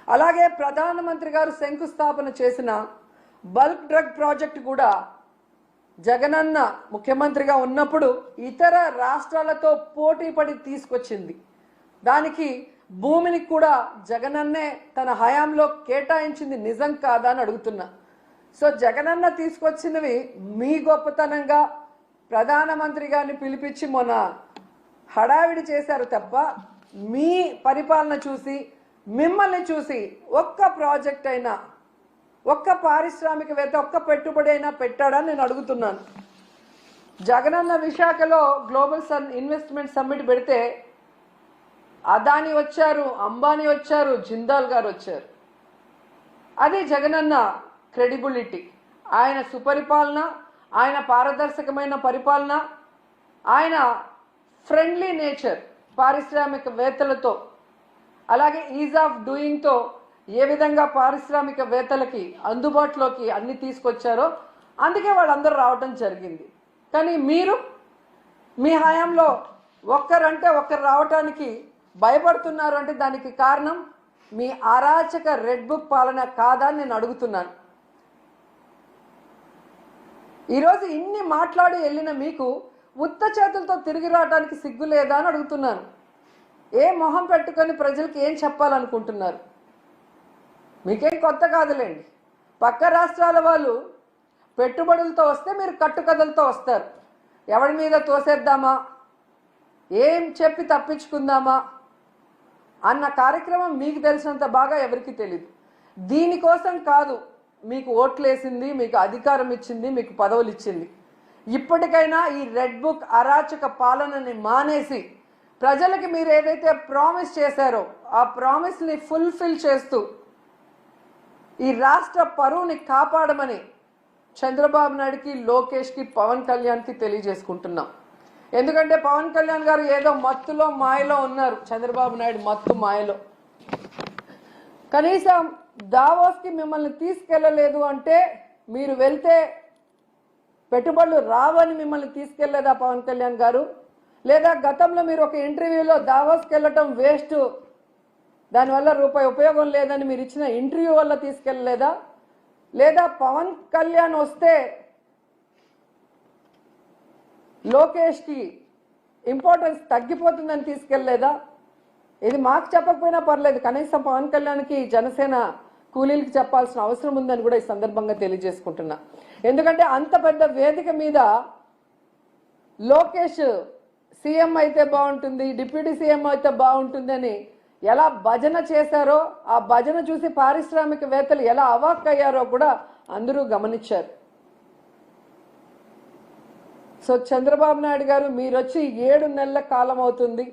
అలాగే ప్రధానమంత్రి గారు శంకుస్థాపన చేసిన బల్క్ డ్రగ్ ప్రాజెక్ట్ కూడా జగనన్న ముఖ్యమంత్రిగా ఉన్నప్పుడు ఇతర రాష్ట్రాలతో పోటీ పడి తీసుకొచ్చింది. దానికి భూమిని కూడా జగనన్నే తన హయాంలో కేటాయించింది నిజం కాదా అని అడుగుతున్నా. సో జగనన్న తీసుకొచ్చినవి మీ గొప్పతనంగా ప్రధానమంత్రి గారిని పిలిపించి మొన్న హడావిడి చేశారు తప్ప మీ పరిపాలన చూసి మిమ్మల్ని చూసి ఒక్క ప్రాజెక్ట్ అయినా ఒక్క పారిశ్రామికవేత్త ఒక్క పెట్టుబడి అయినా పెట్టాడని నేను అడుగుతున్నాను. జగనన్న విశాఖలో గ్లోబల్ ఇన్వెస్ట్మెంట్ సమ్మిట్ పెడితే అదాని వచ్చారు, అంబానీ వచ్చారు, జిందాల్ గారు వచ్చారు. అది జగనన్న క్రెడిబిలిటీ, ఆయన సుపరిపాలన, ఆయన పారదర్శకమైన పరిపాలన, ఆయన ఫ్రెండ్లీ నేచర్ పారిశ్రామికవేత్తలతో, అలాగే ఈజ్ ఆఫ్ డూయింగ్తో ఏ విధంగా పారిశ్రామికవేత్తలకి అందుబాటులోకి అన్ని తీసుకొచ్చారో అందుకే వాళ్ళందరూ రావటం జరిగింది. కానీ మీరు మీ హయాంలో ఒక్కరంటే ఒక్కరు రావటానికి భయపడుతున్నారు అంటే దానికి కారణం మీ అరాచక రెడ్ బుక్ పాలన కాదా అని నేను అడుగుతున్నాను. ఈరోజు ఇన్ని మాట్లాడి వెళ్ళిన మీకు ఉత్త చేతులతో తిరిగి రావడానికి సిగ్గు లేదా అని అడుగుతున్నాను. ఏ మొహం పెట్టుకొని ప్రజలకు ఏం చెప్పాలనుకుంటున్నారు? మీకేం కొత్త కాదులేండి. పక్క రాష్ట్రాల వాళ్ళు పెట్టుబడులతో వస్తే మీరు కట్టుకథలతో వస్తారు. ఎవరి మీద తోసేద్దామా, ఏం చెప్పి తప్పించుకుందామా అన్న కార్యక్రమం మీకు తెలిసినంత బాగా ఎవరికి తెలియదు. దీనికోసం కాదు మీకు ఓట్లేసింది, మీకు అధికారం ఇచ్చింది, మీకు పదవులు ఇచ్చింది. ఇప్పటికైనా ఈ రెడ్ బుక్ అరాచక పాలనని మానేసి ప్రజలకి మీరు ఏదైతే ప్రామిస్ చేశారో ఆ ప్రామిస్ని ఫుల్ఫిల్ చేస్తూ ఈ రాష్ట్ర పరువుని కాపాడమని చంద్రబాబు నాయుడుకి, లోకేష్కి, పవన్ కళ్యాణ్కి తెలియజేసుకుంటున్నాం. ఎందుకంటే పవన్ కళ్యాణ్ గారు ఏదో మత్తులో మాయలో ఉన్నారు, చంద్రబాబు నాయుడు మత్తు మాయలో. కనీసం దావోస్కి మిమ్మల్ని తీసుకెళ్ళలేదు అంటే మీరు వెళ్తే పెట్టుబడులు రావని మిమ్మల్ని తీసుకెళ్లేదా పవన్ కళ్యాణ్ గారు? లేదా గతంలో మీరు ఒక ఇంటర్వ్యూలో దావోస్కి వెళ్ళటం వేస్ట్, దానివల్ల రూపాయి ఉపయోగం లేదని మీరు ఇచ్చిన ఇంటర్వ్యూ వల్ల తీసుకెళ్ళలేదా? లేదా పవన్ కళ్యాణ్ వస్తే లోకేష్కి ఇంపార్టెన్స్ తగ్గిపోతుందని తీసుకెళ్ళలేదా? ఇది మాకు చెప్పకపోయినా పర్లేదు, కనీసం పవన్ కళ్యాణ్కి జనసేన కూలీలకి చెప్పాల్సిన అవసరం ఉందని కూడా ఈ సందర్భంగా తెలియజేసుకుంటున్నా. ఎందుకంటే అంత పెద్ద వేదిక మీద లోకేష్ సీఎం అయితే బాగుంటుంది, డిప్యూటీ సీఎం అయితే బాగుంటుంది అని ఎలా భజన చేశారో ఆ భజన చూసి పారిశ్రామికవేత్తలు ఎలా అవాక్కయ్యారో కూడా అందరూ గమనించారు. సో చంద్రబాబు నాయుడు గారు మీరు వచ్చి 7 నెలల కాలం అవుతుంది.